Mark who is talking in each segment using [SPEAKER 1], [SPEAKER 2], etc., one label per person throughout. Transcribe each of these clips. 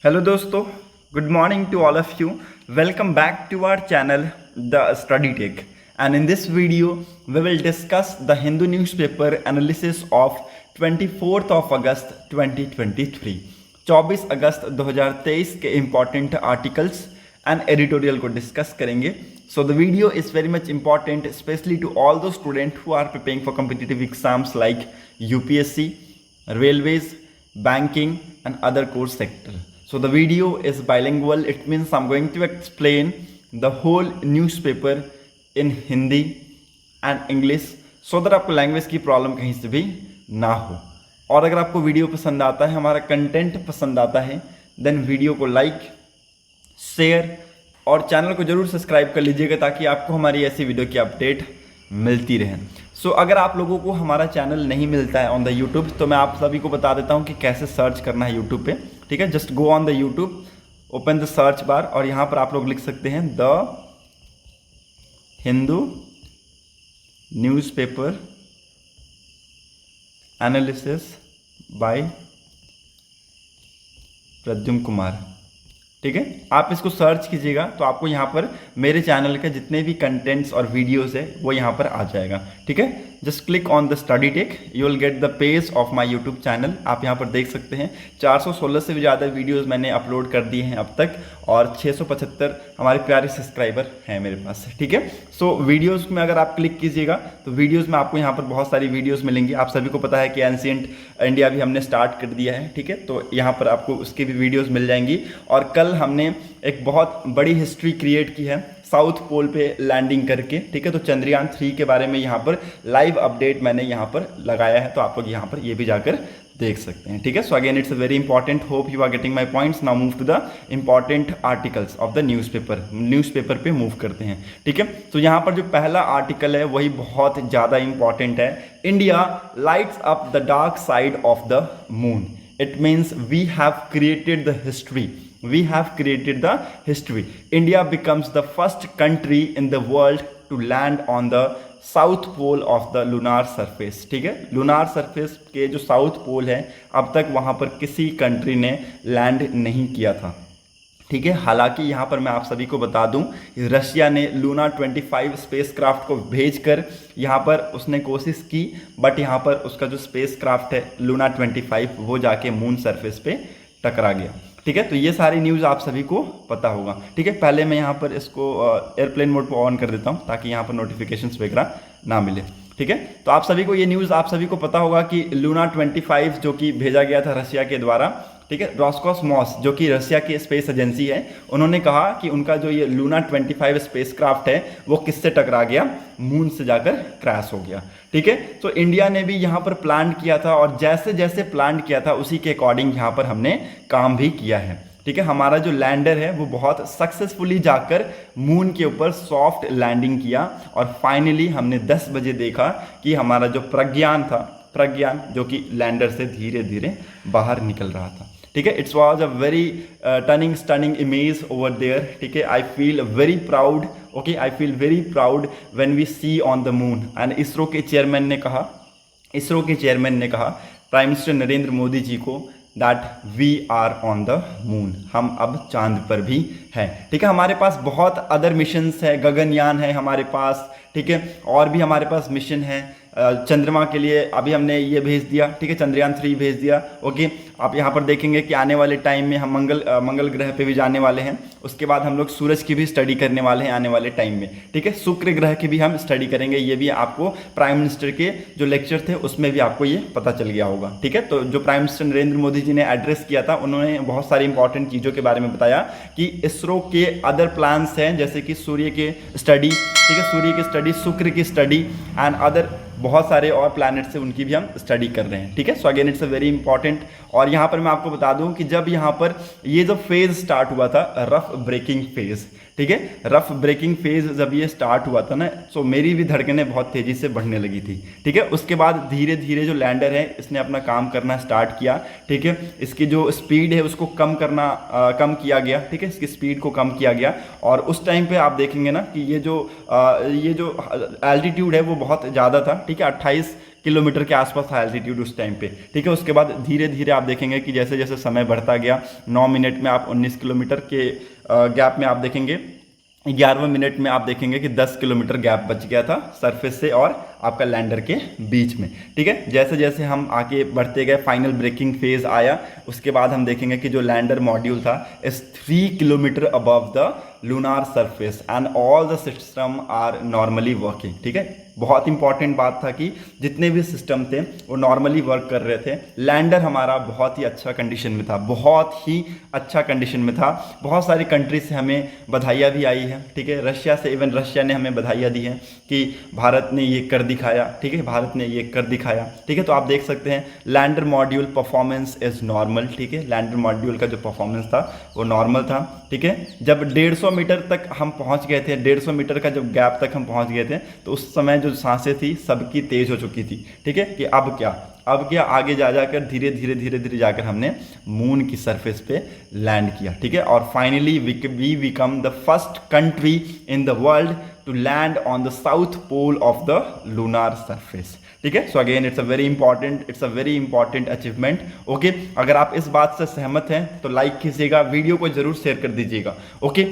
[SPEAKER 1] Hello दोस्तों, good morning to all of you. Welcome back to our channel, The Study Tech. And in this video, we will discuss the Hindu newspaper analysis of 24th of August 2023. 24 अगस्त 2023 के important articles and editorial को discuss करेंगे. So the video is very much important, especially to all those students who are preparing for competitive exams like UPSC, Railways, banking and other core sector. So the video is bilingual. It means I'm going to explain the whole newspaper in Hindi and English so that आपको language की problem कहीं से भी ना हो. और अगर आपको वीडियो पसंद आता है, हमारा कंटेंट पसंद आता है, देन वीडियो को लाइक, शेयर और चैनल को जरूर सब्सक्राइब कर लीजिएगा ताकि आपको हमारी ऐसी वीडियो की अपडेट मिलती रहे. सो अगर आप लोगों को हमारा चैनल नहीं मिलता है ऑन द यूट्यूब तो मैं आप सभी को बता देता हूं कि कैसे सर्च करना है यूट्यूब पे. ठीक है, just go on the YouTube, open the search bar और यहाँ पर आप लोग लिख सकते हैं the Hindu newspaper analysis by Pradyumna Kumar. ठीक है, आप इसको सर्च कीजिएगा तो आपको यहाँ पर मेरे चैनल के जितने भी कंटेंट्स और वीडियोस है वो यहाँ पर आ जाएगा. ठीक है, just click on the study tech, you will get the page of my YouTube channel. आप यहाँ पर देख सकते हैं 416 से भी ज़्यादा वीडियोस मैंने अपलोड कर दिए हैं अब तक और 675 हमारे प्यारे सब्सक्राइबर हैं मेरे पास. ठीक है, सो वीडियोस में अगर आप क्लिक कीजिएगा तो वीडियोस में आपको यहाँ पर बहुत सारी वीडियोस मिलेंगी. आप सभी को पता है कि एंशिएंट इंडिया भी हमने स्टार्ट कर दिया है. ठीक है, तो यहाँ पर आपको उसकी भी वीडियोस मिल जाएंगी. और कल हमने एक बहुत बड़ी हिस्ट्री क्रिएट की है साउथ पोल पे लैंडिंग करके. ठीक है, तो चंद्रयान 3 के बारे में यहाँ पर लाइव अपडेट मैंने यहाँ पर लगाया है, तो आप लोग यहाँ पर ये भी जाकर देख सकते हैं. ठीक है, so again it's a very important, hope you are getting my points. Now move to the important articles of the newspaper पे मूव करते हैं. ठीक है, तो यहाँ पर जो पहला आर्टिकल है वही बहुत ज़्यादा इंपॉर्टेंट है. India lights up the dark side of the moon. It means we have created the history. We have created the history. India becomes the first country in the world to land on the south pole of the lunar surface. ठीक है, lunar surface के जो south pole है अब तक वहाँ पर किसी कंट्री ने लैंड नहीं किया था. ठीक है, हालांकि यहाँ पर मैं आप सभी को बता दूं रशिया ने लूना 25 स्पेसक्राफ्ट को भेजकर यहाँ पर उसने कोशिश की, बट यहाँ पर उसका जो स्पेसक्राफ्ट है लूना 25 वो जाके मून सरफेस पे टकरा गया. ठीक है, तो ये सारी न्यूज़ आप सभी को पता होगा. ठीक है, पहले मैं यहाँ पर इसको एयरप्लेन मोड पर ऑन कर देता हूँ ताकि यहाँ पर नोटिफिकेशंस वगैरह ना मिले. ठीक है, तो आप सभी को ये न्यूज़ आप सभी को पता होगा कि लूना 25 जो कि भेजा गया था रशिया के द्वारा. ठीक है, रोस्कोसमॉस जो कि रशिया की स्पेस एजेंसी है, उन्होंने कहा कि उनका जो ये लूना 25 स्पेसक्राफ्ट है वो किससे टकरा गया, मून से जाकर क्रैश हो गया. ठीक है, तो इंडिया ने भी यहाँ पर प्लान किया था और जैसे जैसे प्लान किया था उसी के अकॉर्डिंग यहाँ पर हमने काम भी किया है. ठीक है, हमारा जो लैंडर है वो बहुत सक्सेसफुली जाकर मून के ऊपर सॉफ्ट लैंडिंग किया और फाइनली हमने 10 बजे देखा कि हमारा जो प्रज्ञान जो कि लैंडर से धीरे धीरे बाहर निकल रहा था. ठीक है, it's was a very stunning image over there. ठीक है, I feel very proud. Okay, I feel very proud when we see on the moon. And ISRO के चेयरमैन ने कहा प्राइम मिनिस्टर नरेंद्र मोदी जी को that we are on the moon. हम अब चांद पर भी हैं. ठीक है, हमारे पास बहुत अदर मिशंस है, गगनयान है हमारे पास. ठीक है, और भी हमारे पास मिशन है. चंद्रमा के लिए अभी हमने ये भेज दिया. ठीक है, चंद्रयान 3 भेज दिया. ओके, आप यहाँ पर देखेंगे कि आने वाले टाइम में हम मंगल ग्रह पे भी जाने वाले हैं. उसके बाद हम लोग सूरज की भी स्टडी करने वाले हैं आने वाले टाइम में. ठीक है, शुक्र ग्रह की भी हम स्टडी करेंगे. ये भी आपको प्राइम मिनिस्टर के जो लेक्चर थे उसमें भी आपको ये पता चल गया होगा. ठीक है, तो जो प्राइम मिनिस्टर नरेंद्र मोदी जी ने एड्रेस किया था उन्होंने बहुत सारी इंपॉर्टेंट चीज़ों के बारे में बताया कि इसरो के अदर प्लान्स हैं जैसे कि सूर्य के स्टडी. ठीक है, सूर्य की स्टडी, शुक्र की स्टडी एंड अदर बहुत सारे और प्लैनेट से उनकी भी हम स्टडी कर रहे हैं. ठीक है, so again it's a very important. और यहाँ पर मैं आपको बता दूं कि जब यहाँ पर ये जो फेज स्टार्ट हुआ था रफ ब्रेकिंग फेज. ठीक है, रफ ब्रेकिंग फेज जब ये स्टार्ट हुआ था ना तो मेरी भी धड़कनें बहुत तेज़ी से बढ़ने लगी थी. ठीक है, उसके बाद धीरे धीरे जो लैंडर है इसने अपना काम करना स्टार्ट किया. ठीक है, इसकी जो स्पीड है उसको कम किया गया. ठीक है, इसकी स्पीड को कम किया गया और उस टाइम पे आप देखेंगे ना कि ये जो एल्टीट्यूड है वो बहुत ज़्यादा था. ठीक है, 28 किलोमीटर के आसपास था एल्टीट्यूड उस टाइम पे, ठीक है। उसके बाद धीरे धीरे आप देखेंगे कि जैसे जैसे समय बढ़ता गया, 9 मिनट में आप 19 किलोमीटर के गैप में आप देखेंगे, 11वें मिनट में आप देखेंगे कि 10 किलोमीटर गैप बच गया था सरफेस से और आपका लैंडर के बीच में, ठीक है। जैसे जैसे हम आगे बढ़ते गए, फाइनल ब्रेकिंग फेज आया, उसके बाद हम देखेंगे कि जो लैंडर मॉड्यूल था is 3 kilometre above the lunar surface and all the system are normally working, ठीक है। बहुत इंपॉर्टेंट बात था कि जितने भी सिस्टम थे वो नॉर्मली वर्क कर रहे थे। लैंडर हमारा बहुत ही अच्छा कंडीशन में था, बहुत ही अच्छा कंडीशन में था। बहुत सारी कंट्री से हमें बधाइयाँ भी आई हैं, ठीक है। रशिया से, इवन रशिया ने हमें बधाइयाँ दी हैं कि भारत ने ये कर दिखाया, ठीक है, भारत ने ये कर दिखाया, ठीक है। तो आप देख सकते हैं lander module performance is normal, ठीक है। लैंडर मॉड्यूल का जो परफॉर्मेंस था वो नॉर्मल था, ठीक है। जब 150 मीटर तक हम पहुंच गए थे, 150 मीटर का जब गैप तक हम पहुंच गए थे, तो उस समय जो सांसें थी सबकी तेज हो चुकी थी, ठीक है। कि अब क्या आगे जा जाकर धीरे धीरे जाकर हमने मून की सरफेस पे लैंड किया, ठीक है। और finally we become the first country in the world to land on the south pole of the lunar surface, ठीक है। So again it's a very important achievement, okay. अगर आप इस बात से सहमत हैं तो लाइक कीजिएगा, वीडियो को जरूर शेयर कर दीजिएगा, okay.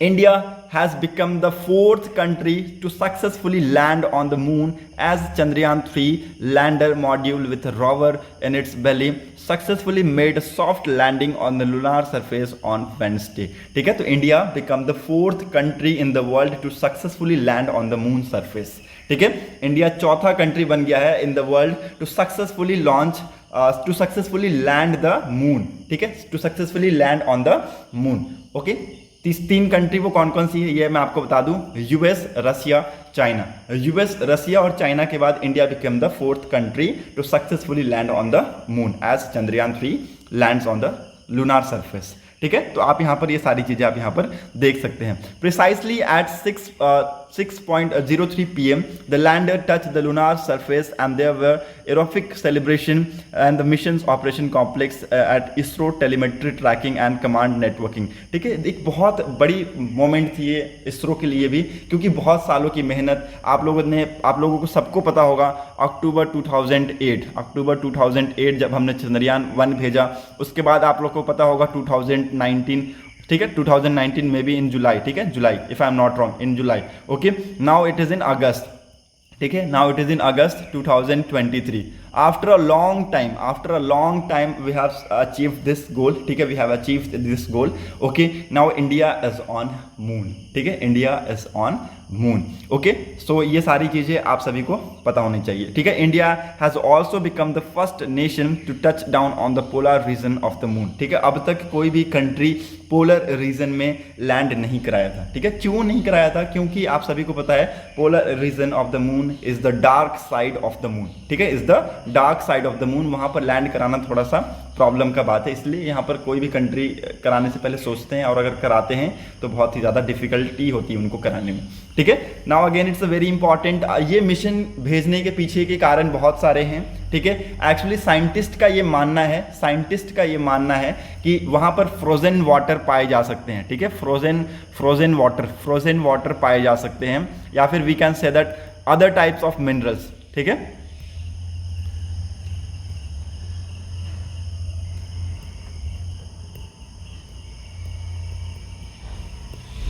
[SPEAKER 1] India has become the 4th country to successfully land on the moon as Chandrayaan-3 lander module with a rover in its belly successfully made a soft landing on the lunar surface on Wednesday, ठीक है। तो India become the 4th country in the world to successfully land on the moon surface, ठीक है। India चौथा country बन गया है in the world to successfully land the moon, ठीक है, to successfully land on the moon, okay. तीन country वो कौन कौन सी है ये मैं आपको बता दूं, US, Russia, China. US, Russia और चाइना के बाद India become the 4th country to successfully land on the moon as Chandrayaan-3 lands on the lunar surface, ठीक है। तो आप यहाँ पर ये सारी चीजें आप यहाँ पर देख सकते हैं। Precisely at 6:03 PM the lander touch the lunar surface and there were एरोफिक celebration and the mission operation complex at ISRO telemetry tracking and command networking, ठीक है। एक बहुत बड़ी मोमेंट थी ये इसरो के लिए भी, क्योंकि बहुत सालों की मेहनत, आप लोगों को सबको पता होगा अक्टूबर 2008 जब हमने Chandrayaan-1 भेजा, उसके बाद आप लोग को पता होगा 2019, ठीक है, 2019 में भी इन जुलाई, ठीक है, July, if I am not wrong, in July, okay. Now it is in August, ठीक है, नाउ इट इज इन अगस्त 2023। After a long time we have achieved this goal, ठीक है, we have achieved this goal, okay. Now India is on moon, ठीक है, India is on moon, okay. So ये सारी चीजें आप सभी को पता होनी चाहिए, ठीक है। India has also become the first nation to touch down on the polar region of the moon, ठीक है। अब तक कोई भी कंट्री पोलर रीजन में लैंड नहीं कराया था, ठीक है। क्यों नहीं कराया था? क्योंकि आप सभी को पता है polar region of the moon is the dark side of the moon, ठीक है, is the dark side of the moon. वहां पर लैंड कराना थोड़ा सा प्रॉब्लम का बात है, इसलिए यहाँ पर कोई भी कंट्री कराने से पहले सोचते हैं, और अगर कराते हैं तो बहुत ही ज़्यादा डिफिकल्टी होती है उनको कराने में, ठीक है। Now again it's a very important, ये मिशन भेजने के पीछे के कारण बहुत सारे हैं, ठीक है। एक्चुअली साइंटिस्ट का ये मानना है कि वहाँ पर फ्रोजन वाटर पाए जा सकते हैं, ठीक है, फ्रोजन वाटर पाए जा सकते हैं, या फिर we can say that other types of minerals, ठीक है।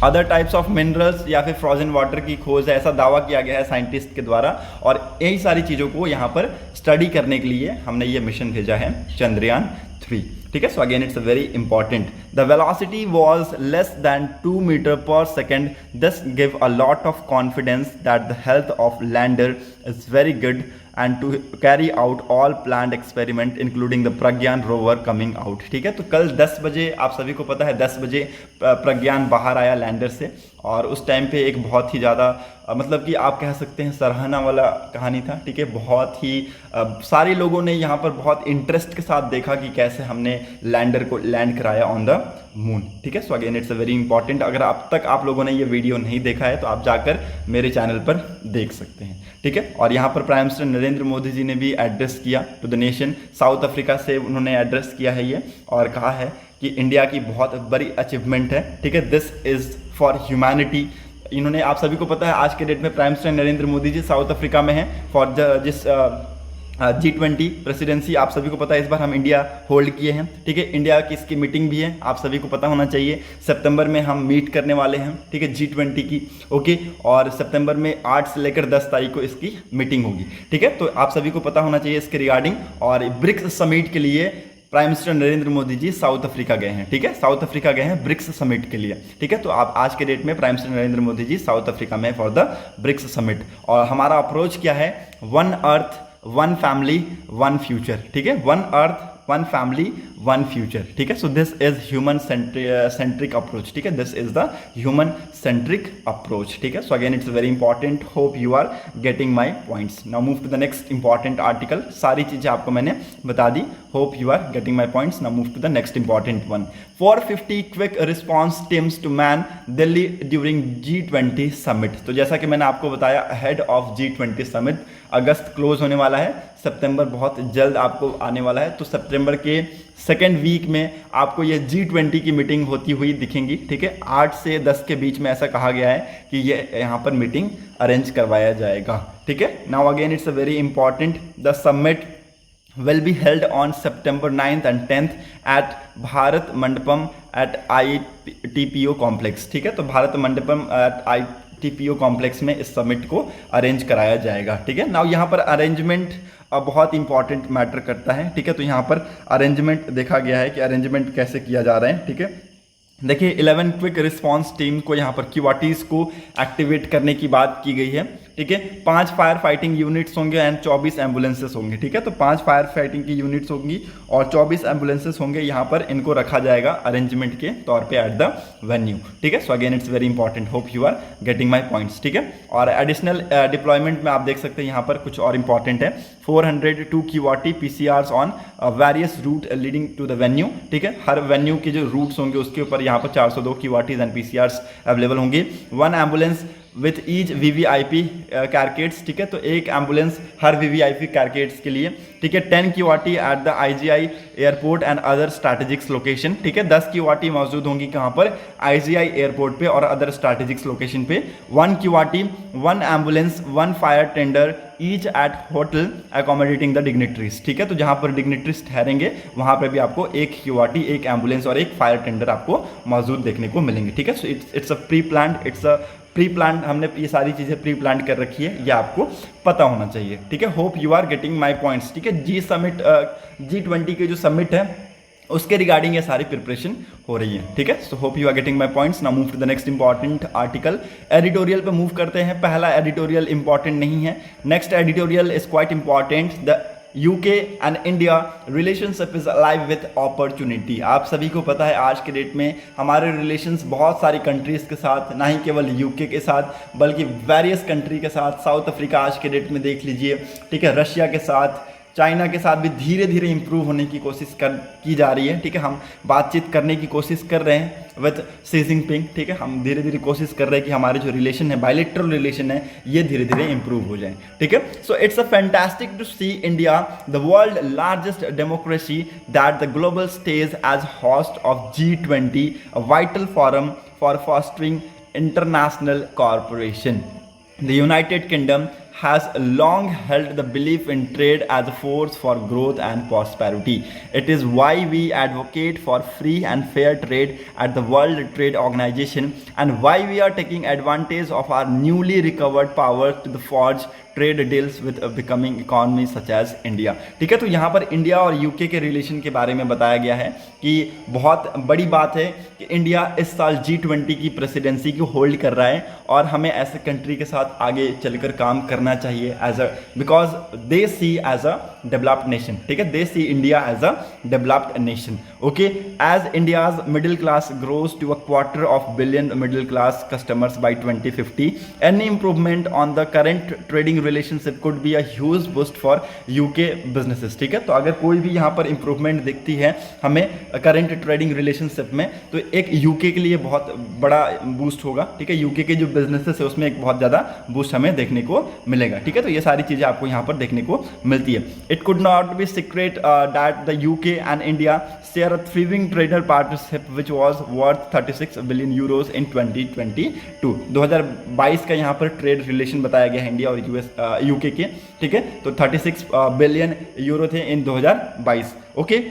[SPEAKER 1] अदर टाइप्स ऑफ मिनरल्स या फिर फ्रोजन वाटर की खोज है, ऐसा दावा किया गया है साइंटिस्ट के द्वारा, और यही सारी चीज़ों को यहाँ पर स्टडी करने के लिए हमने ये मिशन भेजा है Chandrayaan-3, ठीक है। So again it's very important, the velocity was less than 2 metre per second, this give a lot of confidence that the health of lander is very good and to carry out all planned experiment including the Pragyan rover coming out, ठीक है। तो कल 10 बजे आप सभी को पता है 10 बजे प्रज्ञान बाहर आया लैंडर से, और उस टाइम पे एक बहुत ही ज़्यादा मतलब कि आप कह सकते हैं सराहना वाला कहानी था, ठीक है। बहुत ही सारे लोगों ने यहाँ पर बहुत इंटरेस्ट के साथ देखा कि कैसे हमने लैंडर को लैंड कराया ऑन द मून, ठीक है। So again it's a very important, अगर अब तक आप लोगों ने ये वीडियो नहीं देखा है तो आप जाकर मेरे चैनल पर देख सकते हैं, ठीक है। और यहाँ पर प्राइम मिनिस्टर नरेंद्र मोदी जी ने भी एड्रेस किया to the nation, South Africa से उन्होंने एड्रेस किया है ये, और कहा है कि इंडिया की बहुत बड़ी अचीवमेंट है, ठीक है। दिस इज़ फॉर ह्यूमैनिटी, इन्होंने, आप सभी को पता है आज के डेट में prime minister Narendra Modi ji South Africa में हैं फॉर जिस G20 प्रेसिडेंसी। आप सभी को पता है इस बार हम इंडिया होल्ड किए हैं, ठीक है। इंडिया की इसकी मीटिंग भी है, आप सभी को पता होना चाहिए। सितंबर में हम मीट करने वाले हैं, ठीक है, G20 की, ओके। और सितंबर में 8 से लेकर 10 तारीख को इसकी मीटिंग होगी, ठीक है। तो आप सभी को पता होना चाहिए इसके रिगार्डिंग। और ब्रिक्स समिट के लिए prime minister Narendra Modi ji South Africa गए हैं, ठीक है, साउथ अफ्रीका गए हैं ब्रिक्स समिट के लिए, ठीक है। तो आप आज के डेट में prime minister Narendra Modi ji South Africa में फॉर द ब्रिक्स समिट। और हमारा अप्रोच क्या है? One earth one family one future, ठीक है, one earth one family one future, ठीक है। So this is human centric approach, ठीक है, this is the human centric approach, ठीक है। So again it's very important, hope you are getting my points. Now move to the next important article. सारी चीजें आपको मैंने बता दी, hope you are getting my points. Now move to the next important one. 450 quick response teams to man Delhi during G20 summit. तो जैसा कि मैंने आपको बताया, हेड ऑफ G20 समिट, अगस्त क्लोज होने वाला है, सितंबर बहुत जल्द आपको आने वाला है। तो सितंबर के सेकेंड वीक में आपको ये G20 की मीटिंग होती हुई दिखेंगी, ठीक है। 8 से 10 के बीच में ऐसा कहा गया है कि ये यहाँ पर मीटिंग अरेंज करवाया जाएगा, ठीक है। Now again it's a very important, the summit will be held on September 9th and 10th at Bharat Mandapam at ITPO complex, ठीक है। तो Bharat Mandapam at ITPO complex में इस समिट को अरेंज कराया जाएगा, ठीक है। नाउ यहाँ पर अरेंजमेंट बहुत इंपॉर्टेंट मैटर करता है, ठीक है। तो यहाँ पर अरेंजमेंट देखा गया है कि अरेंजमेंट कैसे किया जा रहा है, ठीक है। देखिए 11 क्विक रिस्पांस टीम को यहाँ पर QRTs को एक्टिवेट करने की बात की गई है, ठीक है। 5 फायर फाइटिंग यूनिट्स होंगे एंड 24 एम्बुलेंसेस होंगे, ठीक है। तो 5 फायर फाइटिंग की यूनिट्स होंगी और 24 एम्बुलेंसेस होंगे। यहाँ पर इनको रखा जाएगा अरेंजमेंट के तौर पे एट द वेन्यू, ठीक है। So again it's very important, hope you are getting my points, ठीक है। और एडिशनल डिप्लॉयमेंट में आप देख सकते हैं यहाँ पर कुछ और इंपॉर्टेंट है। 402 QRT PCRs on various route leading to the venue, ठीक है। हर वेन्यू के जो रूट्स होंगे उसके ऊपर यहाँ पर 402 QRTs एंड PCRs अवेलेबल होंगे। 1 एम्बुलेंस विथ ईच VVIP कैरकेट्स, ठीक है। तो एक एम्बुलेंस हर VVIP कैरकेट्स के लिए, ठीक है। 10 QRT at the IGI airport and other strategics location, ठीक है। 10 QRT मौजूद होंगी कहाँ पर? IGI एयरपोर्ट पे और अदर स्ट्रैटेजिक्स लोकेशन पे। 1 QRT 1 ambulance 1 fire tender each eight hotel accommodating the dignitaries, ठीक है। तो जहाँ पर डिग्नेटरीज ठहरेंगे वहाँ पर भी आपको एक QRT, एक एम्बुलेंस और एक फायर टेंडर आपको मौजूद देखने को मिलेंगे, ठीक है। So it's a pre plan, हमने ये सारी चीज़ें प्री प्लान कर रखी है, ये आपको पता होना चाहिए, ठीक है। Hope you are getting my points, ठीक है। G20 के जो समिट है उसके रिगार्डिंग ये सारी प्रिपरेशन हो रही है, ठीक है। So hope you are getting my points. Now move to the next important article. Editorial पे मूव करते हैं। पहला एडिटोरियल इंपॉर्टेंट नहीं है, next editorial is quite important. The UK and India relationship is alive with opportunity. आप सभी को पता है आज के डेट में हमारे रिलेशंस बहुत सारी कंट्रीज़ के साथ, ना ही केवल UK के साथ बल्कि वेरियस कंट्री के साथ, साउथ अफ्रीका आज के डेट में देख लीजिए, ठीक है, रशिया के साथ, चाइना के साथ भी धीरे धीरे इंप्रूव होने की कोशिश की जा रही है, ठीक है। हम बातचीत करने की कोशिश कर रहे हैं विद शी जिनपिंग, ठीक है। हम धीरे धीरे कोशिश कर रहे हैं कि हमारे जो रिलेशन है, बायलैटरल रिलेशन है, ये धीरे धीरे इंप्रूव हो जाए, ठीक है। So it's a fantastic to see India the world largest democracy that the global stage as host of G20, a vital forum for fostering international corporation. The United Kingdom has long held the belief in trade as a force for growth and prosperity. It is why we advocate for free and fair trade at the World Trade Organization and why we are taking advantage of our newly recovered power to the forge trade deals with becoming economy such as India, ठीक है। तो यहाँ पर India और UK के relation के बारे में बताया गया है कि बहुत बड़ी बात है कि इंडिया इस साल G20 की प्रेसिडेंसी को होल्ड कर रहा है और हमें ऐसे कंट्री के साथ आगे चलकर काम करना चाहिए as a, because they see as a developed nation, ठीक है। They see India as a developed nation, okay. As India's middle class grows to a quarter of billion middle class customers by 2050, any improvement on the current trading relationship could be a huge boost for UK businesses, ठीक है। तो अगर कोई भी यहाँ पर improvement दिखती है हमें करंट ट्रेडिंग रिलेशनशिप में, तो एक यूके के लिए बहुत बड़ा बूस्ट होगा, ठीक है। यूके के जो बिजनेसेस है उसमें एक बहुत ज़्यादा बूस्ट हमें देखने को मिलेगा, ठीक है। तो ये सारी चीज़ें आपको यहाँ पर देखने को मिलती है। It could not be secret that the UK and India share a thriving trader partnership which was worth 36 billion euros in 2022। 2022 का यहाँ पर ट्रेड रिलेशन बताया गया है इंडिया और यूके के, ठीक है। तो 36 बिलियन यूरो थे इन 2022, okay.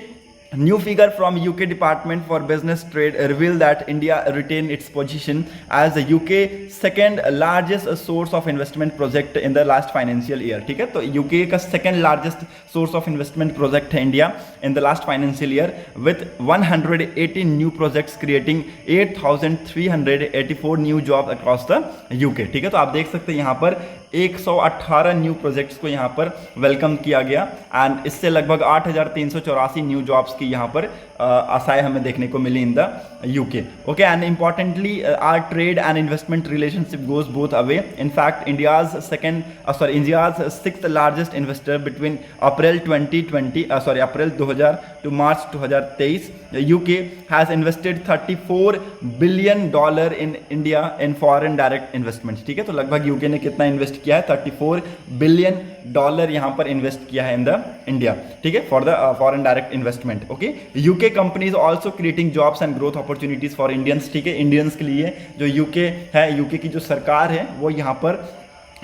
[SPEAKER 1] New figure from UK Department for Business Trade reveal that India retained its position as the UK second largest source of investment project in the last financial year, ठीक है। तो UK का second largest source of investment project है India in the last financial year with 118 new projects creating 8,384 new jobs across the UK, ठीक है। तो आप देख सकते हैं यहाँ पर 118 न्यू प्रोजेक्ट्स को यहाँ पर वेलकम किया गया एंड इससे लगभग 8,384 न्यू जॉब्स की यहाँ पर आशाएं हमें देखने को मिली in the UK, okay. And importantly our trade and investment relationship goes both away. In fact India's sixth largest investor between April 2000 to March 2023, UK has invested $34 billion in India in foreign direct investments, ठीक है। तो लगभग UK ने कितना invest किया है, $34 billion यहाँ पर इन्वेस्ट किया है इन द इंडिया, ठीक है, for the foreign direct investment, okay. UK companies also creating jobs and growth opportunities for Indians, ठीक है। इंडियंस के लिए जो यूके है, यूके की जो सरकार है वो यहाँ पर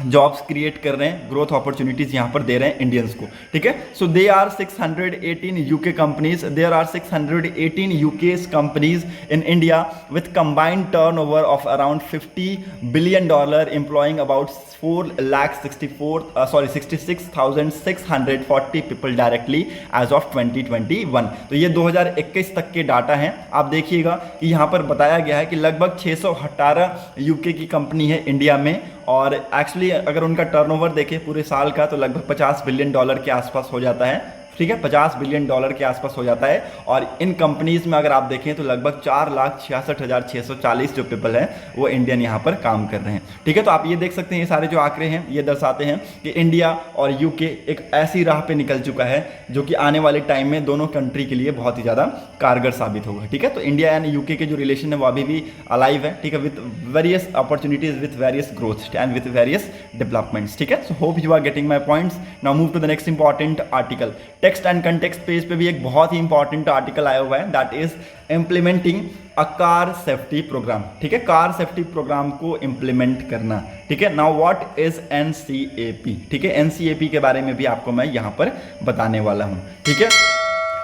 [SPEAKER 1] जॉब्स क्रिएट कर रहे हैं, ग्रोथ अपॉर्चुनिटीज यहाँ पर दे रहे हैं इंडियंस को, ठीक है। So they are 618 UK companies, there are 618 UK's companies in India with combined turnover of around $50 billion, employing about 66,640 people directly as of 2021। तो ये 2021 तक के डाटा हैं। आप देखिएगा कि यहाँ पर बताया गया है कि लगभग 618 यूके की कंपनी है इंडिया में, और एक्चुअली अगर उनका टर्नओवर देखें पूरे साल का तो लगभग $50 बिलियन के आसपास हो जाता है, ठीक है। $50 बिलियन के आसपास हो जाता है। और इन कंपनीज में अगर आप देखें तो लगभग 4,66,640 जो पीपल हैं वो इंडियन यहाँ पर काम कर रहे हैं, ठीक है। तो आप ये देख सकते हैं, ये सारे जो आंकड़े हैं ये दर्शाते हैं कि इंडिया और यूके एक ऐसी राह पे निकल चुका है जो कि आने वाले टाइम में दोनों कंट्री के लिए बहुत ही ज़्यादा कारगर साबित होगा, ठीक है। तो इंडिया एंड यूके के जो रिलेशन है वो अभी भी अलाइव है, ठीक है, with various opportunities, with various growth and with various developments, ठीक है। So hope you are getting my points. Now move to the next important article. Text and context page पे भी एक बहुत ही इंपॉर्टेंट आर्टिकल आया हुआ है, that is implementing a car safety program, ठीक है। कार सेफ्टी प्रोग्राम को इम्प्लीमेंट करना, ठीक है। नाउ व्हाट इज एनसीएपी, ठीक है। एनसीएपी के बारे में भी आपको मैं यहाँ पर बताने वाला हूँ, ठीक है।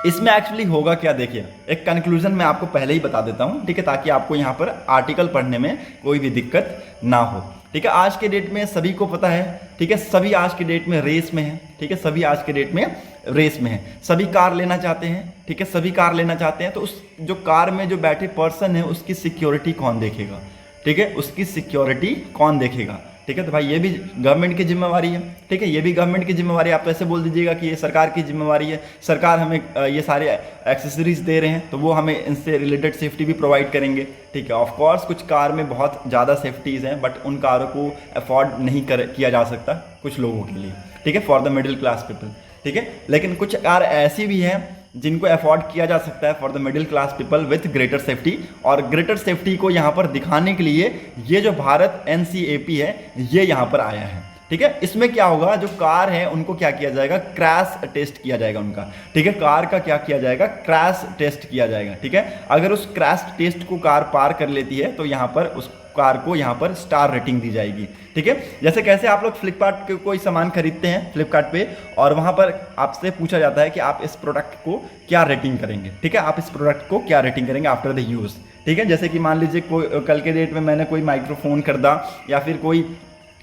[SPEAKER 1] इसमें एक्चुअली होगा क्या, देखिए एक कंक्लूजन मैं आपको पहले ही बता देता हूँ, ठीक है, ताकि आपको यहाँ पर आर्टिकल पढ़ने में कोई भी दिक्कत ना हो, ठीक है। आज के डेट में सभी को पता है, ठीक है, सभी आज के डेट में रेस में है, ठीक है, सभी आज के डेट में रेस में है, सभी कार लेना चाहते हैं, ठीक है, सभी कार लेना चाहते हैं। तो उस जो कार में जो बैठे पर्सन है उसकी सिक्योरिटी कौन देखेगा, ठीक है, उसकी सिक्योरिटी कौन देखेगा, ठीक है। तो भाई ये भी गवर्नमेंट की जिम्मेवारी है, ठीक है, ये भी गवर्नमेंट की जिम्मेवारी है। आप तो ऐसे बोल दीजिएगा कि ये सरकार की जिम्मेवारी है, सरकार हमें ये सारे एक्सेसरीज दे रहे हैं तो वो हमें इनसे रिलेटेड सेफ्टी भी प्रोवाइड करेंगे, ठीक है। ऑफ कोर्स कुछ कार में बहुत ज़्यादा सेफ्टीज़ हैं बट उन कारों को अफोर्ड नहीं किया जा सकता कुछ लोगों के लिए, ठीक है, for the middle class people, ठीक है। लेकिन कुछ कार ऐसी भी हैं जिनको अफोर्ड किया जा सकता है for the middle class people with greater safety, और ग्रेटर सेफ्टी को यहाँ पर दिखाने के लिए ये जो भारत एनसीएपी है ये यहाँ पर आया है, ठीक है। इसमें क्या होगा, जो कार है उनको क्या किया जाएगा, क्रैश टेस्ट किया जाएगा उनका, ठीक है। कार का क्या किया जाएगा, क्रैश टेस्ट किया जाएगा, ठीक है। अगर उस क्रैश टेस्ट को कार पार कर लेती है तो यहाँ पर उस कार को यहाँ पर स्टार रेटिंग दी जाएगी, ठीक है। जैसे कैसे आप लोग फ्लिपकार्ट के कोई सामान खरीदते हैं फ्लिपकार्ट पे और वहाँ पर आपसे पूछा जाता है कि आप इस प्रोडक्ट को क्या रेटिंग करेंगे, ठीक है, आप इस प्रोडक्ट को क्या रेटिंग करेंगे आफ्टर द यूज़, ठीक है। जैसे कि मान लीजिए कोई कल के डेट में मैंने कोई माइक्रोफोन खरीदा या फिर कोई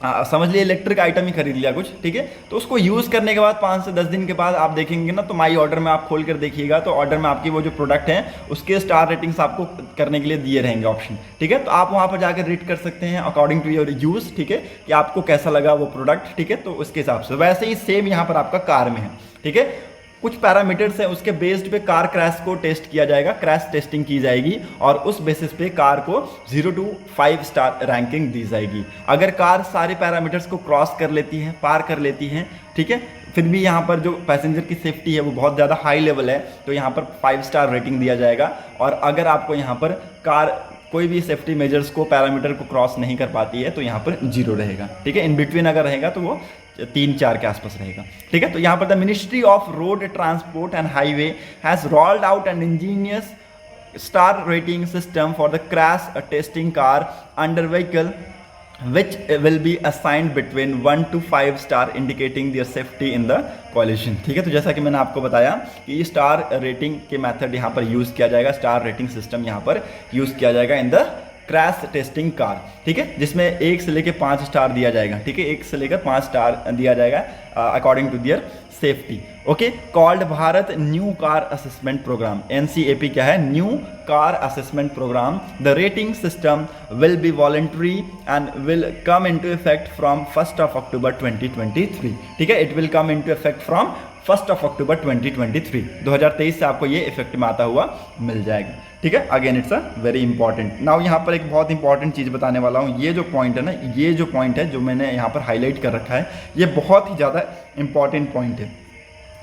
[SPEAKER 1] समझ लिए इलेक्ट्रिक आइटम ही खरीद लिया कुछ, ठीक है। तो उसको यूज़ करने के बाद 5 से 10 दिन के बाद आप देखेंगे ना, तो माई ऑर्डर में आप खोल कर देखिएगा तो ऑर्डर में आपकी वो जो प्रोडक्ट है उसके स्टार रेटिंग्स आपको करने के लिए दिए रहेंगे ऑप्शन, ठीक है। तो आप वहाँ पर जाकर रेट कर सकते हैं अकॉर्डिंग टू योर यूज़, ठीक है, कि आपको कैसा लगा वो प्रोडक्ट, ठीक है। तो उसके हिसाब से वैसे ही सेम यहाँ पर आपका कार में है, ठीक है। कुछ पैरामीटर्स है उसके बेस्ड पे कार क्रैश को टेस्ट किया जाएगा, क्रैश टेस्टिंग की जाएगी और उस बेसिस पे कार को 0 to 5 स्टार रैंकिंग दी जाएगी। अगर कार सारे पैरामीटर्स को क्रॉस कर लेती है, पार कर लेती है, ठीक है, फिर भी यहाँ पर जो पैसेंजर की सेफ्टी है वो बहुत ज़्यादा हाई लेवल है, तो यहाँ पर 5 स्टार रेटिंग दिया जाएगा। और अगर आपको यहाँ पर कार कोई भी सेफ्टी मेजर्स को, पैरामीटर को क्रॉस नहीं कर पाती है तो यहाँ पर 0 रहेगा, ठीक है। इन बिटवीन अगर रहेगा तो वो 3-4 के आसपास रहेगा, ठीक है। तो यहाँ पर the ministry of road transport and highway has rolled out an ingenious star rating system for the crash testing car under vehicle which will be assigned between 1 to 5 star indicating their safety in the collision, ठीक है। तो जैसा कि मैंने आपको बताया कि star rating के मेथड यहाँ पर यूज़ किया जाएगा, स्टार रेटिंग सिस्टम यहाँ पर यूज़ किया जाएगा in the crash testing car, ठीक है, जिसमें 1 से लेकर 5 स्टार दिया जाएगा, ठीक है, 1 से लेकर 5 स्टार दिया जाएगा according to their safety. Okay, called Bharat new car assessment program, NCAP क्या है, new car assessment program. The rating system will be voluntary and will come into effect from 1 October 2023, ठीक है, it will come into effect from 1 October 2023, 2023 से आपको ये effect में आता हुआ मिल जाएगा, ठीक है। Again it's a very important. Now यहाँ पर एक बहुत इंपॉर्टेंट चीज़ बताने वाला हूँ, ये जो पॉइंट है ना, ये जो पॉइंट है जो मैंने यहाँ पर हाईलाइट कर रखा है, ये बहुत ही ज़्यादा इंपॉर्टेंट पॉइंट है।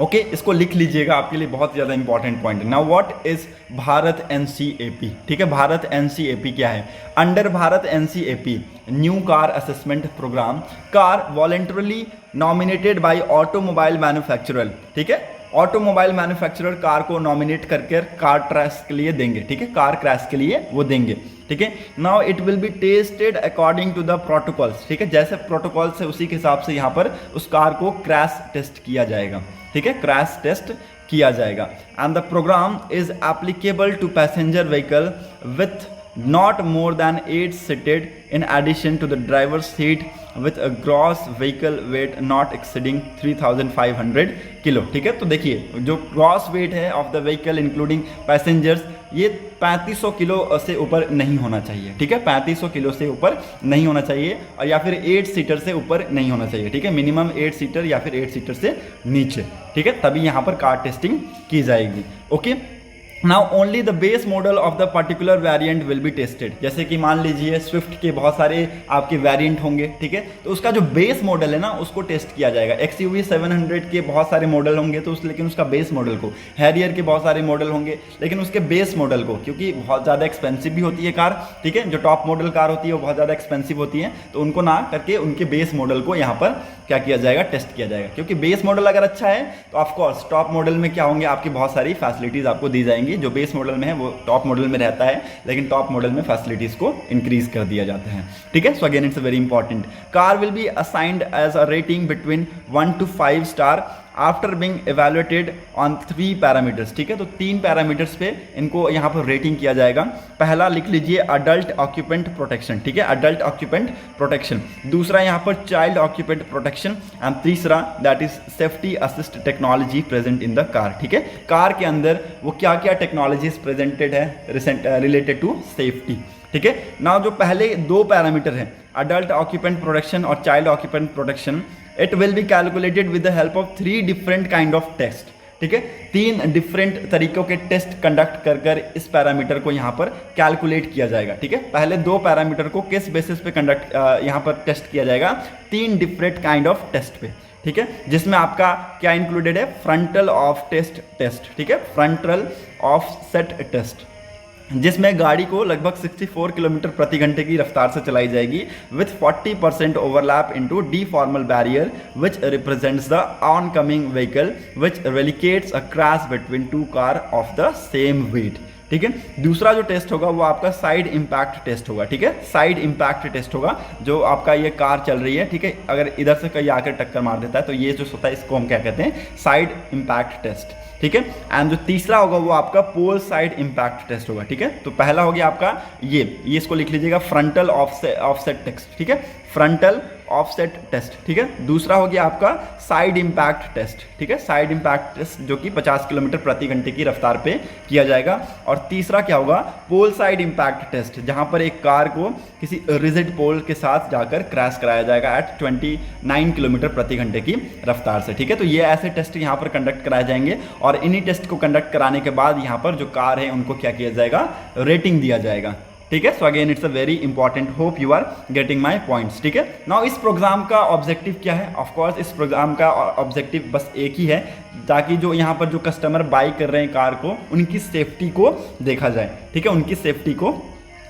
[SPEAKER 1] ओके, इसको लिख लीजिएगा, आपके लिए बहुत ज़्यादा इंपॉर्टेंट पॉइंट है। Now what is Bharat NCAP, ठीक है, भारत NCAP क्या है, under Bharat NCAP new car assessment program, car voluntarily nominated by automobile manufacturer, ठीक है, ऑटोमोबाइल मैन्युफैक्चरर कार को नॉमिनेट करके कार क्रैश के लिए देंगे, ठीक है, कार क्रैश के लिए वो देंगे, ठीक है। Now it will be tested according to the protocols, ठीक है, जैसे प्रोटोकॉल्स है उसी के हिसाब से यहाँ पर उस कार को क्रैश टेस्ट किया जाएगा, ठीक है, क्रैश टेस्ट किया जाएगा। And the program is applicable to passenger vehicle with not more than 8 seated in addition to the driver's seat with a gross vehicle weight not exceeding 3500 kilo, ठीक है। तो देखिए जो ग्रॉस वेट है of the vehicle including passengers, ये 3500 kilo से ऊपर नहीं होना चाहिए, ठीक है, 3500 किलो से ऊपर नहीं होना चाहिए, और या फिर 8 सीटर से ऊपर नहीं होना चाहिए, ठीक है, मिनिमम 8 सीटर या फिर 8 सीटर से नीचे, ठीक है, तभी यहाँ पर कार टेस्टिंग की जाएगी। Okay, now only the base model of the particular variant will be tested. जैसे कि मान लीजिए स्विफ्ट के बहुत सारे आपके वेरिएंट होंगे, ठीक है, तो उसका जो बेस मॉडल है ना उसको टेस्ट किया जाएगा। XUV 700 के बहुत सारे मॉडल होंगे तो लेकिन उसका बेस मॉडल को, हैरियर के बहुत सारे मॉडल होंगे लेकिन उसके बेस मॉडल को, क्योंकि बहुत ज़्यादा एक्सपेंसिव भी होती है कार, ठीक है, जो टॉप मॉडल कार होती है वो बहुत ज़्यादा एक्सपेंसिव होती है, तो उनको ना करके उनके बेस मॉडल को यहाँ पर क्या किया जाएगा, टेस्ट किया जाएगा। क्योंकि बेस मॉडल अगर अच्छा है तो ऑफकोर्स टॉप मॉडल में क्या होंगे, आपकी बहुत सारी फैसिलिटीज़ आपको दी जाएंगी। जो बेस मॉडल में है वो टॉप मॉडल में रहता है, लेकिन टॉप मॉडल में फैसिलिटीज़ को इंक्रीज कर दिया जाता है, ठीक है। So again it's very important. Car will be assigned as a rating between 1 to 5 star after being evaluated on 3 parameters, ठीक है। तो 3 पैरामीटर्स पे इनको यहाँ पर रेटिंग किया जाएगा। पहला लिख लीजिए अडल्ट ऑक्यूपेंट प्रोटेक्शन, ठीक है, अडल्ट ऑक्यूपेंट प्रोटेक्शन। दूसरा यहाँ पर चाइल्ड ऑक्यूपेंट प्रोटेक्शन एंड तीसरा that is safety assist technology present in the car, ठीक है। कार के अंदर वो क्या क्या टेक्नोलॉजीज प्रेजेंटेड है रिलेटेड टू सेफ्टी, ठीक है। नाउ जो पहले 2 पैरामीटर हैं अडल्ट ऑक्यूपेंट प्रोटेक्शन और child occupant protection, it will be calculated with the help of 3 different kind of test, ठीक है। 3 डिफरेंट तरीकों के टेस्ट कंडक्ट कर इस पैरामीटर को यहाँ पर कैलकुलेट किया जाएगा, ठीक है। पहले 2 पैरामीटर को किस बेसिस पे कंडक्ट यहाँ पर टेस्ट किया जाएगा, 3 डिफरेंट काइंड ऑफ टेस्ट पे, ठीक है, जिसमें आपका क्या इंक्लूडेड है, फ्रंटल ऑफ टेस्ट, ठीक है, फ्रंटल ऑफसेट टेस्ट, जिसमें गाड़ी को लगभग 64 किलोमीटर प्रति घंटे की रफ्तार से चलाई जाएगी with 40% overlap into deformable barrier which represents the oncoming vehicle which replicates a crash between 2 car of the same weight, ठीक है। दूसरा जो टेस्ट होगा वो आपका साइड इम्पैक्ट टेस्ट होगा, ठीक है, साइड इम्पैक्ट टेस्ट होगा। जो आपका ये कार चल रही है, ठीक है, अगर इधर से कहीं आकर टक्कर मार देता है तो ये जो होता है इसको हम क्या कहते हैं, साइड इम्पैक्ट टेस्ट, ठीक है। एंड जो तीसरा होगा वो आपका पोल साइड इम्पैक्ट टेस्ट होगा, ठीक है। तो पहला हो गया आपका ये इसको लिख लीजिएगा फ्रंटल ऑफसेट टेस्ट, ठीक है, फ्रंटल ऑफसेट टेस्ट, ठीक है। दूसरा हो गया आपका साइड इम्पैक्ट टेस्ट, ठीक है, साइड इम्पैक्ट टेस्ट जो कि 50 किलोमीटर प्रति घंटे की रफ्तार पे किया जाएगा। और तीसरा क्या होगा, पोल साइड इम्पैक्ट टेस्ट, जहां पर एक कार को किसी रिजिड पोल के साथ जाकर क्रैश कराया जाएगा एट 29 किलोमीटर प्रति घंटे की रफ्तार से, ठीक है। तो ये ऐसे टेस्ट यहाँ पर कंडक्ट कराए जाएंगे और इन्हीं टेस्ट को कंडक्ट कराने के बाद यहाँ पर जो कार है उनको क्या किया जाएगा, रेटिंग दिया जाएगा, ठीक है। So again it's a very important, hope you are getting my points, ठीक है। नाउ इस प्रोग्राम का ऑब्जेक्टिव क्या है, ऑफ कोर्स इस प्रोग्राम का ऑब्जेक्टिव बस एक ही है, ताकि जो यहाँ पर जो कस्टमर बाई कर रहे हैं कार को, उनकी सेफ्टी को देखा जाए, ठीक है, उनकी सेफ्टी को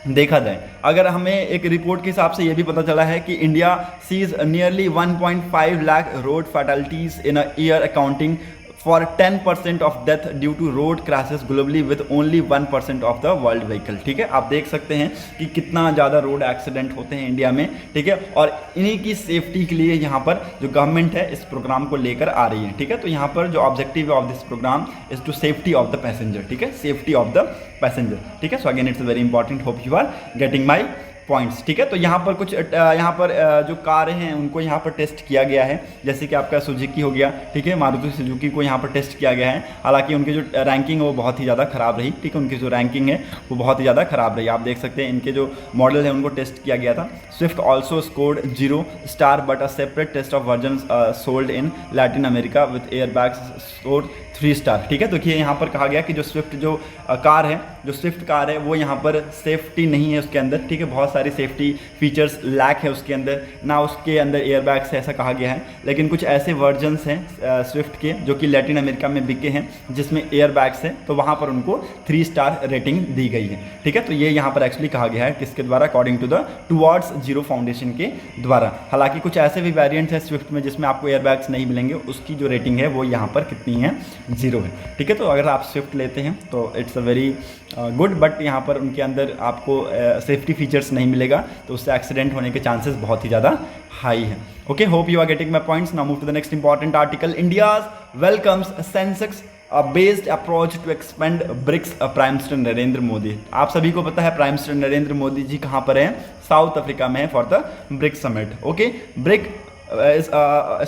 [SPEAKER 1] देखा जाए। अगर हमें एक रिपोर्ट के हिसाब से ये भी पता चला है कि India sees nearly 1.5 lakh road fatalities in a year, accounting for 10% of death due to road crashes globally with only 1% of the world vehicle, ठीक है। आप देख सकते हैं कि कितना ज़्यादा रोड एक्सीडेंट होते हैं इंडिया में, ठीक है। और इन्हीं की सेफ्टी के लिए यहाँ पर जो गवर्नमेंट है इस प्रोग्राम को लेकर आ रही है, ठीक है। तो यहाँ पर जो objective of this program is to safety of the passenger, ठीक है, सेफ्टी ऑफ द पैसेंजर, ठीक है। So again it's very important, hope you are getting my points, ठीक है। तो यहाँ पर कुछ यहाँ पर जो कारें हैं उनको यहाँ पर टेस्ट किया गया है, जैसे कि आपका सुजुकी हो गया, ठीक है, मारुति सुजुकी को यहाँ पर टेस्ट किया गया है। हालांकि उनकी जो रैंकिंग है वो बहुत ही ज़्यादा खराब रही, ठीक है, उनकी जो रैंकिंग है वो बहुत ही ज़्यादा खराब रही। आप देख सकते हैं इनके जो मॉडल है उनको टेस्ट किया गया था। Swift also scored 0 star but a separate test of version sold in Latin America with air bags scored 3 star, ठीक है। तो देखिए यहाँ पर कहा गया कि जो स्विफ्ट जो कार है, जो स्विफ्ट कार है वो यहाँ पर सेफ्टी नहीं है उसके अंदर, ठीक है, बहुत सारी सेफ्टी फीचर्स लैक है उसके अंदर, ना उसके अंदर एयरबैग्स है, ऐसा कहा गया है। लेकिन कुछ ऐसे वर्जन्स हैं स्विफ्ट के जो कि लैटिन अमेरिका में बिके हैं जिसमें एयरबैग्स हैं, तो वहाँ पर उनको 3 स्टार रेटिंग दी गई है, ठीक है। तो ये यहाँ पर एक्चुअली कहा गया है किसके द्वारा, according to the Towards Zero Foundation के द्वारा। हालांकि कुछ ऐसे भी वेरिएंट्स हैं स्विफ्ट में जिसमें आपको एयरबैग्स नहीं मिलेंगे, उसकी जो रेटिंग है वो यहाँ पर कितनी है, 0 है, ठीक है। तो अगर आप स्विफ्ट लेते हैं तो it's a very good, but यहाँ पर उनके अंदर आपको सेफ्टी फीचर्स नहीं मिलेगा, तो उससे एक्सीडेंट होने के चांसेस बहुत ही ज़्यादा हाई है। Okay, hope you are getting my points. Now move to the next important article. India's welcomes Sensex based approach to expand BRICS, prime minister Narendra Modi. आप सभी को पता है प्राइम मिनिस्टर नरेंद्र मोदी जी कहाँ पर हैं, साउथ अफ्रीका में है for the BRICS summit. Okay, BRIC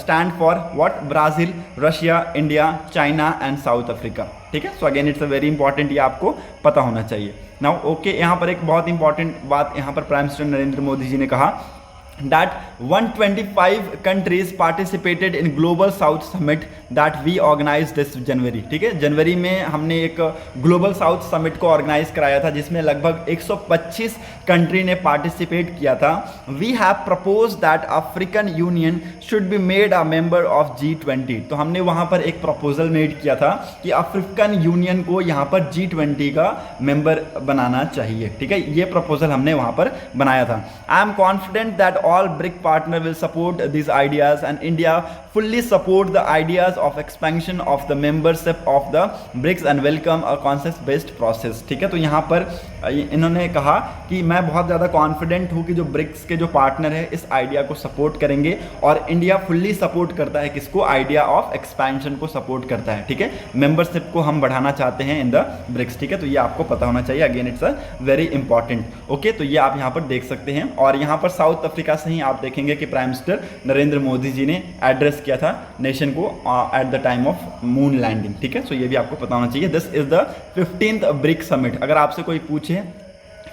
[SPEAKER 1] stand for what? Brazil, Russia, India, China and South Africa, ठीक है। So again it's a very important, ये आपको पता होना चाहिए। नाउ ओके, यहाँ पर एक बहुत इंपॉर्टेंट बात यहाँ पर प्राइम मिनिस्टर नरेंद्र मोदी जी ने कहा that 125 countries participated in global south summit that we organized this January, ठीक है। जनवरी में हमने एक ग्लोबल साउथ समिट को ऑर्गेनाइज कराया था जिसमें लगभग 125 कंट्री ने पार्टिसिपेट किया था। We have propose that African Union should be made a member of G20। तो हमने वहाँ पर एक प्रपोजल मेड किया था कि अफ्रीकन यूनियन को यहाँ पर G20 का मेंबर बनाना चाहिए, ठीक है। ये प्रपोजल हमने वहाँ पर बनाया था। I am confident that all BRIC partner will support these ideas and India fully support the ideas of expansion of the membership of the BRICS and welcome a consensus based process, ठीक है। तो यहाँ पर इन्होंने कहा कि मैं बहुत ज़्यादा कॉन्फिडेंट हूँ कि जो ब्रिक्स के जो पार्टनर है इस आइडिया को सपोर्ट करेंगे और इंडिया फुल्ली सपोर्ट करता है किसको, आइडिया ऑफ एक्सपेंशन को सपोर्ट करता है, ठीक है। मेंबरशिप को हम बढ़ाना चाहते हैं इन द ब्रिक्स, ठीक है। तो ये आपको पता होना चाहिए, again it's a very important. Okay, तो ये आप यहाँ पर देख सकते हैं। और यहाँ पर साउथ अफ्रीका से ही आप देखेंगे कि प्राइम मिनिस्टर नरेंद्र मोदी जी ने एड्रेस किया था नेशन को at the time of moon landing, ठीक है। सो ये भी आपको पता होना चाहिए। This is the 15th BRIC summit. अगर आपसे कोई पूछे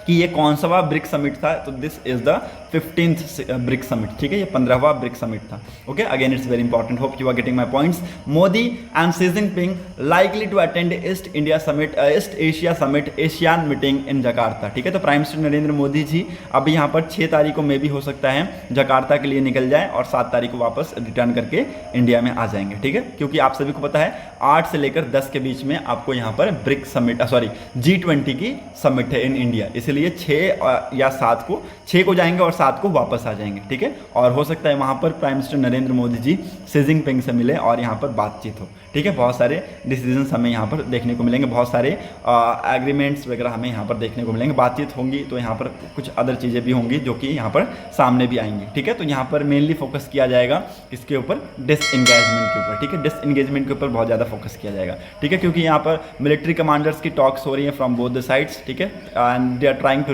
[SPEAKER 1] कि ये कौन सा ब्रिक समिट था, तो this is the 15th BRIC summit, ठीक है। ये 15वां ब्रिक समिट था। Okay, again it's very important, hope you are getting my points. Modi and Xi Jinping likely to attend East India summit, East Asia summit, ASEAN meeting in Jakarta, ठीक है। तो prime minister Narendra Modi ji अभी यहाँ पर 6 तारीख को मे भी हो सकता है जकार्ता के लिए निकल जाए और 7 तारीख को वापस रिटर्न करके इंडिया में आ जाएंगे, ठीक है। क्योंकि आप सभी को पता है 8 से लेकर 10 के बीच में आपको यहाँ पर ब्रिक समिट G20 की समिट है इन इंडिया, इसलिए 6 या 7 को 6 को जाएंगे और 7 को वापस आ जाएंगे, ठीक है। और हो सकता है वहाँ पर प्राइम मिनिस्टर नरेंद्र मोदी जी शी जिनपिंग से मिले और यहाँ पर बातचीत हो, ठीक है। बहुत सारे डिसीजंस हमें यहाँ पर देखने को मिलेंगे, बहुत सारे एग्रीमेंट्स वगैरह हमें यहाँ पर देखने को मिलेंगे। बातचीत होंगी तो यहाँ पर कुछ अदर चीज़ें भी होंगी जो कि यहाँ पर सामने भी आएंगी, ठीक है। तो यहाँ पर मेनली फोकस किया जाएगा किसके ऊपर, डिसएंगेजमेंट के ऊपर, ठीक है। डिसएंगेजमेंट के ऊपर बहुत ज़्यादा फोकस किया जाएगा, ठीक है, क्योंकि यहाँ पर मिलिट्री कमांडर्स की टॉक्स हो रही है फ्रॉम बोथ द साइड्स, ठीक है। And they are trying to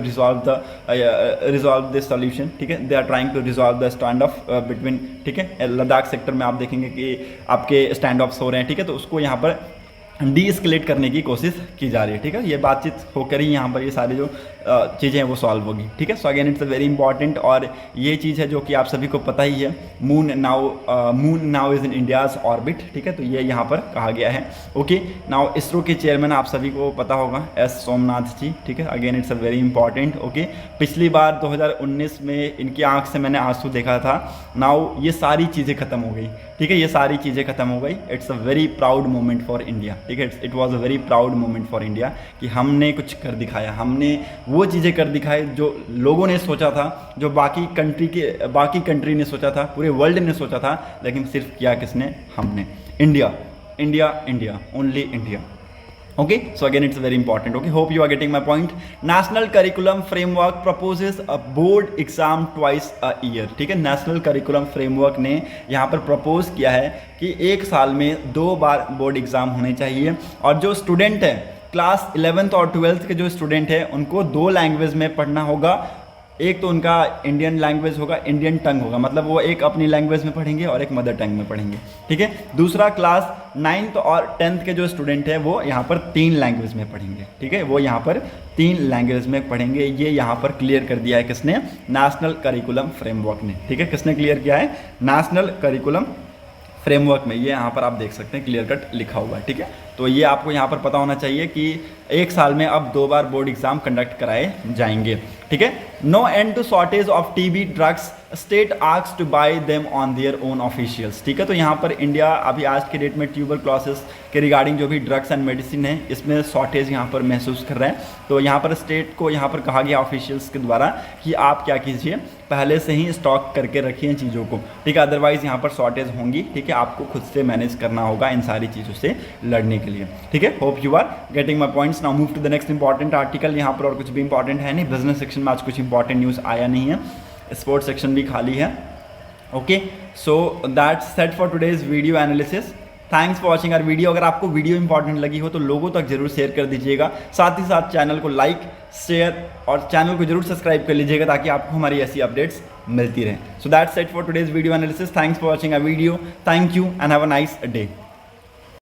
[SPEAKER 1] resolve this solution, ठीक है, they are trying to resolve the stand off between, ठीक है, लद्दाख सेक्टर में आप देखेंगे कि आपके स्टैंड ऑफ्स हो रहे हैं, ठीक है, तो उसको यहाँ पर डीएस्केलेट करने की कोशिश की जा रही है, ठीक है, ये बातचीत होकर ही यहाँ पर ये सारी जो चीज़ें हैं वो सॉल्व होगी, ठीक है। So again it's a very important, और ये चीज़ है जो कि आप सभी को पता ही है, moon now is in India's orbit, ठीक है, तो ये यहाँ पर कहा गया है। ओके, नाउ इसरो के चेयरमैन आप सभी को पता होगा एस सोमनाथ जी, ठीक है, again it's a very important. Okay, पिछली बार 2019 में इनकी आंख से मैंने आंसू देखा था, नाउ ये सारी चीज़ें खत्म हो गई, ठीक है, ये सारी चीज़ें खत्म हो गई। It's a very proud moment for India, ठीक है, it was a very proud moment for India कि हमने कुछ कर दिखाया, हमने वो चीज़ें कर दिखाई जो लोगों ने सोचा था, जो बाकी कंट्री ने सोचा था, पूरे वर्ल्ड ने सोचा था, लेकिन सिर्फ किया किसने? हमने। India, India, India, only India. Okay, so again it's very important. Okay, hope you are getting my point. National Curriculum Framework proposes a board exam twice a year, ठीक है, नेशनल करिकुलम फ्रेमवर्क ने यहाँ पर propose किया है कि एक साल में 2 बार बोर्ड एग्ज़ाम होने चाहिए, और जो स्टूडेंट है क्लास 11th और 12th के जो स्टूडेंट है उनको 2 लैंग्वेज में पढ़ना होगा। एक तो उनका इंडियन लैंग्वेज होगा, इंडियन टंग होगा, मतलब वो एक अपनी लैंग्वेज में पढ़ेंगे और एक मदर टंग में पढ़ेंगे, ठीक है। दूसरा क्लास 9th और 10th के जो स्टूडेंट है वो यहाँ पर 3 लैंग्वेज में पढ़ेंगे, ठीक है, वो यहाँ पर 3 लैंग्वेज में पढ़ेंगे। ये यहाँ पर क्लियर कर दिया है किसने? नेशनल करिकुलम फ्रेमवर्क ने, ठीक है, किसने क्लियर किया है? नेशनल करिकुलम फ्रेमवर्क में। ये यहाँ पर आप देख सकते हैं क्लियर कट लिखा हुआ है, ठीक है। तो ये आपको यहाँ पर पता होना चाहिए कि एक साल में अब 2 बार बोर्ड एग्जाम कंडक्ट कराए जाएंगे, ठीक है। No end to shortage of TB drugs, state asked to buy them on their own officials, ठीक है। तो यहाँ पर इंडिया अभी आज के डेट में ट्यूबरक्लोसिस के रिगार्डिंग जो भी ड्रग्स एंड मेडिसिन है इसमें शॉर्टेज यहाँ पर महसूस कर रहे हैं। तो यहाँ पर स्टेट को यहाँ पर कहा गया ऑफिशियल्स के द्वारा कि आप क्या कीजिए, पहले से ही स्टॉक करके रखिए चीज़ों को, ठीक है, अदरवाइज यहाँ पर शॉर्टेज होंगी, ठीक है, आपको खुद से मैनेज करना होगा इन सारी चीज़ों से लड़ने के लिए, ठीक है। Hope you are getting my points. Now move to the next important article. यहाँ पर और कुछ भी इंपॉर्टेंट है नहीं, बिजनेस सेक्शन में आज कुछ इंपॉर्टेंट न्यूज़ आया नहीं है, स्पोर्ट्स सेक्शन भी खाली है। Okay, so that's set for today's video analysis. Thanks for watching our video. अगर आपको वीडियो इंपॉर्टेंट लगी हो तो लोगों तक जरूर शेयर कर दीजिएगा, साथ ही साथ चैनल को लाइक, शेयर और चैनल को जरूर सब्सक्राइब कर लीजिएगा ताकि आपको हमारी ऐसी अपडेट्स मिलती रहें। So that's set for today's video analysis. Thanks for watching our video, thank you and have a nice day.